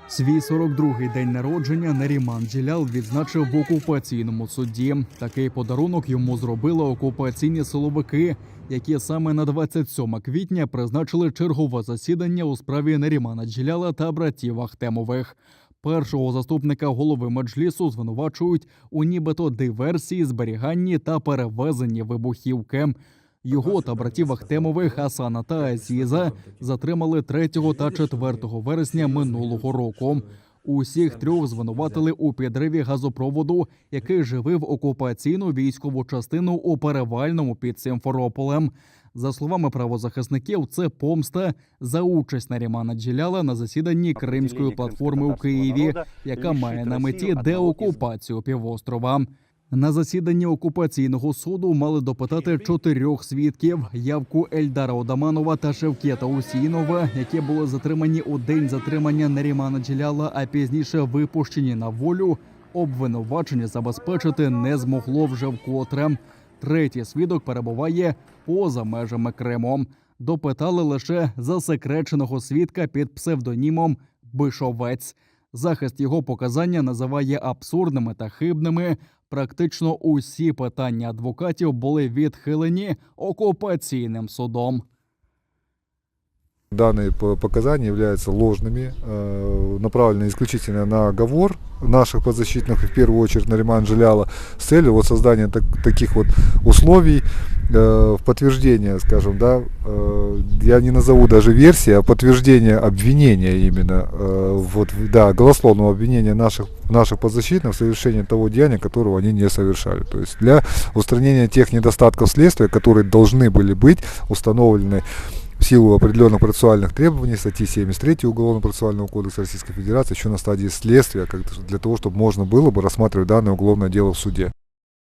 Свій 42-й день народження Наріман Джелялов відзначив в окупаційному суді. Такий подарунок йому зробили окупаційні силовики, які саме на 27 квітня призначили чергове засідання у справі Нарімана Джелялова та братів Ахтемових. Першого заступника голови Меджлісу звинувачують у нібито диверсії, зберіганні та перевезенні вибухівки. Його та братів Ахтемових Хасана та Азіза затримали 3 та 4 вересня минулого року. Усіх трьох звинуватили у підриві газопроводу, який живив окупаційну військову частину у Перевальному під Сімферополем. За словами правозахисників, це помста за участь Нарімана Джелялова на засіданні Кримської платформи у Києві, яка має на меті деокупацію півострова. На засіданні окупаційного суду мали допитати 4 свідків – Явку Ельдара Одаманова та Шевкета Усінова, які були затримані у день затримання Нарімана Джелялова, а пізніше випущені на волю. Обвинувачення забезпечити не змогло вже вкотре. Третій свідок перебуває поза межами Криму. Допитали лише засекреченого свідка під псевдонімом Бишовець. Захист його показання називає абсурдними та хибними. Практично усі питання адвокатів були відхилені окупаційним судом. Данные показания являются ложными, направлены исключительно на оговор наших подзащитных, в первую очередь Нарімана Джелялова, с целью создания таких условий в подтверждение, скажем, да, я не назову даже версии, а подтверждение обвинения именно, голословного обвинения наших подзащитных в совершении того деяния, которого они не совершали. То есть для устранения тех недостатков следствия, которые должны были быть установлены в силу определенных процессуальных требований статьи 73 Уголовно-процессуального кодекса Российской Федерации еще на стадии следствия, для того, чтобы можно было бы рассматривать данное уголовное дело в суде.